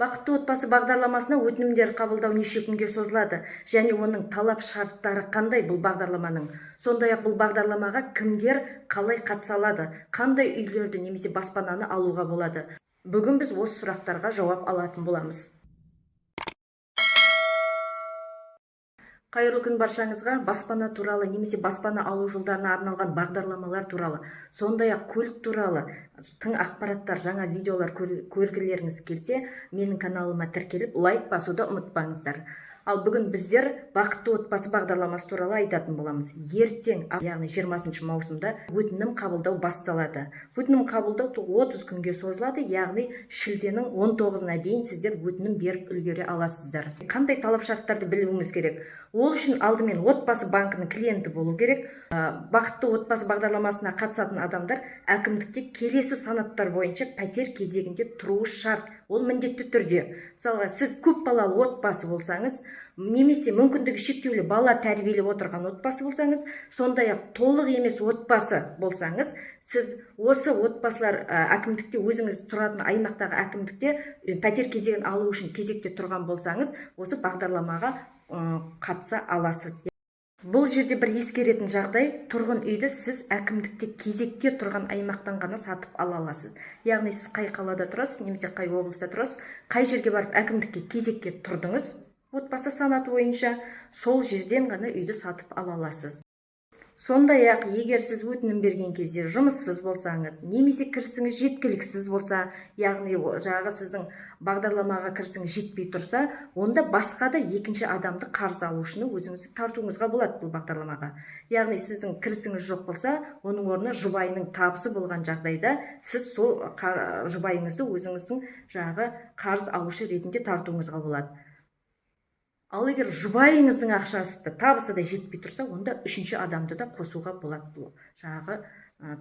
Бақытты отбасы бағдарламасына өтінімдер қабылдау неше күнге созылады және оның талап шарттары қандай бұл бағдарламаның? Сондай-ақ бұл бағдарламаға кімдер қалай қатыса алады? Қандай үйлерді немесе баспананы алуға болады? Бүгін біз осы сұрақтарға жауап алатын боламыз. Қайырлы күн баршаңызға. Баспана туралы немесе баспана алу жолдарына арналған бағдарламалар туралы, сондай-ақ көлік туралы тың ақпараттар, жаңа видеолар көргілеріңіз келсе, менің каналыма тіркеліп лайк басуды ұмытпаңыздар. Ал бүгін біздер бақытты отбасы бағдарламасы туралы айтатын боламыз. Ертең, яғни 20 маусымда өтінім қабылдау басталады. Өтінім қабылдау 30 күнге созылады, яғни шілденің 19-на дейін сіздер өтінім беріп үлгере аласыздар. Қандай талап шарттарды білуіміз керек? Ол үшін алдымен отбасы банкінің клиенті болу керек. Бақытты отбасы бағдарламасына қатысатын адамдар әкімдікте келесі санаттар бойынша пәтер кезегінде тұруы шарт. Ол міндетті түрде. Мысалға, сіз көп балалы отбасы болсаңыз, немесе мүмкіндігі шектеулі бала тәрбиелеп отырған отбасы болсаңыз, сондай-ақ толық емес отбасы болсаңыз, сіз осы отбасылар әкімдікте, өзіңіз тұратын аймақтағы әкімдікте пәтер кезегін алу үшін кезекте тұрған болсаңыз, осы бағдарламаға қатыса аласыз. Бұл жерде бір ескеретін жағдай, тұрғын үйді сіз әкімдікте кезекте тұрған аймақтан ғана сатып ала аласыз. Яғни сіз қай қалада тұрасыз, немесе қай облыста тұрасыз, қай жерге барып әкімдікке кезекке тұрдыңыз, отбасы санаты бойынша, сол жерден ғана үйді сатып ала аласыз. Сондай-ақ, егер сіз өтінім берген кезде жұмыссыз болсаңыз, немесе кірісіңіз жеткіліксіз болса, яғни жағы сіздің бағдарламаға кірісіңіз жетпей тұрса, онда басқа да екінші адамды қарыз алушыны өзіңізді тартуыңызға болады бұл бағдарламаға. Яғни сіздің кірісіңіз жоқ болса, оның орнына жұбайының табысы болған жағдайда, сіз сол жұбайыңызды өзіңіздің жағы қарыз алушы ретінде тартуыңызға болады. Ал егер жұбайыңыздың ақшасы табысы да жетпей тұрса, онда үшінші адамды да қосуға болады бұл жағы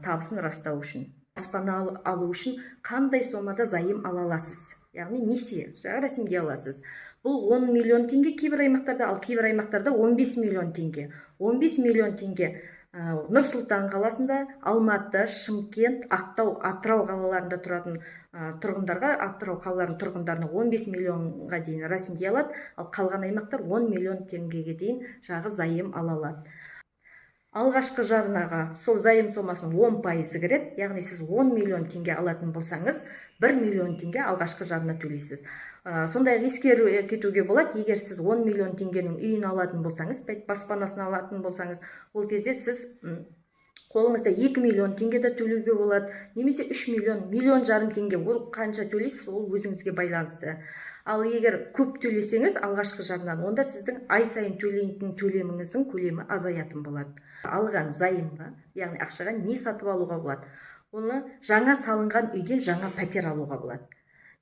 табысын растау үшін. Баспана алу үшін қандай сомада зайым ала аласыз? Яғни несие, рәсімдей аласыз. Бұл 10 миллион теңге кейбір аймақтарда, ал кейбір аймақтарда 15 миллион теңге. 15 миллион теңге Нұр Сұлтан қаласында, Алматы, Шымкент, Ақтау, Атырау қалаларында тұратын тұрғындарға, Атырау қалаларының тұрғындарына 15 миллионға дейін рәсімдей алады, ал қалған аймақтар 10 миллион теңгеге дейін жағы зайым ала алады. Алғашқы жарнаға сол зайым сомасының 10% кіреді, яғни сіз 10 миллион теңге алатын болсаңыз, 1 миллион теңге алғашқы жарна төлейсіз. Сондай ескеру кетуге болады, егер сіз 10 миллион теңгенің үйін алатын болсаңыз, баспанасын алатын болсаңыз, ол кезде сіз қолыңызда 2 миллион теңге де төлеуге болады, немесе 3 миллион жарым теңге, ол қанша төлейсіз, ол өзіңізге байланысты. Ал егер көп төлесеңіз алғашқы жарнаны, онда сіздің ай сайын төлейтін төлеміңіздің көлемі азаятын болады. Алған зайымға, яғни ақшаға не сатып алуға болады? Оны жаңа салынған үйден жаңа пәтер алуға болады.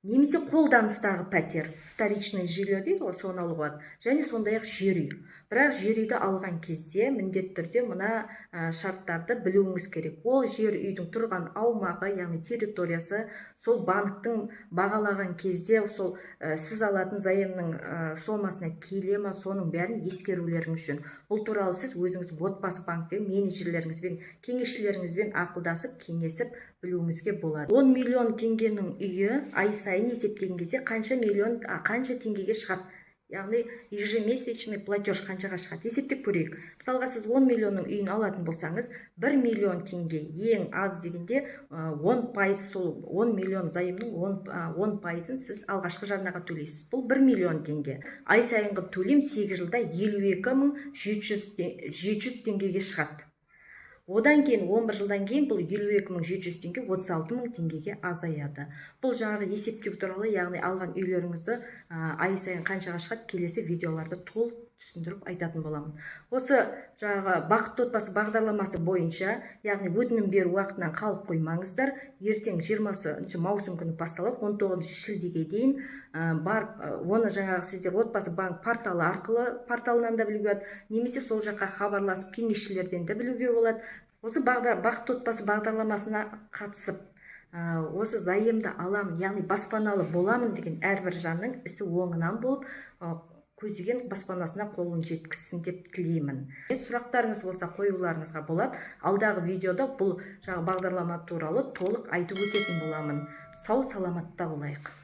Немесе қолданыстағы пәтер, вторичный жилье дейді ғой, соны алуға болады. Және сондай-ақ жер үй. Бірақ жер үйді алған кезде міндетті түрде мына шарттарды білуіңіз керек. Ол жер үйдің тұрған аумағы, яғни территориясы, сол банктың бағалаған кезде сол сіз алатын зайымның сомасына келе ме, соның бәрін ескерулеріңіз үшін. Бұл туралы сіз өзіңіз отбасы банктегі менеджерлеріңізбен, кеңесшілеріңізбен ақылдасып, кеңесіп білуіңізге болады. 10 миллион теңгенің үйі ай сайын есептеген кезде қанша теңгеге шығады? Яғни ежемесячный платеж қаншаға шығады? Есептеп көрейік. Мысалға, сіз 10 миллионның үйін алатын болсаңыз, 1 миллион теңге ең аз дегенде 10%, сол 10 миллион зайымның 10%-ын сіз алғашқы жарнаға төлейсіз. Бұл 1 миллион теңге. Ай сайынғы төлем 8 жылда 52.700 теңгеге шығады. Одан кейін 11 жылдан кейін бұл 52.700 теңге 36.000 теңгеге азаяды. Бұл жаңағы есептеу туралы, яғни алған үйлеріңізді ай сайын қаншаға шығады, келесі видеоларды толық түсіндіріп айтатын боламын. Осы жаңағы бақытты отбасы бағдарламасы бойынша, яғни өтінім беру уақытынан қалып қоймаңыздар. Ертең 20 маусым күні басталып, 19 шілдеге дейін барып, оны жаңағы сіздер отбасы банк порталы арқылы порталынан да білуге болады, немесе сол жаққа хабарласып кеңесшілерден де білуге болады. Осы бақытты отбасы бағдарламасына қатысып, осы зайымды аламын, яғни баспаналы боламын деген әрбір жанның ісі оңынан болып, көздеген баспанасына қолын жеткізсін деп тілеймін. Сұрақтарыңыз болса қоюларыңызға болады. Алдағы видеода бұл бағдарлама туралы толық айтып өтетін боламын. Сау саламатта болайық.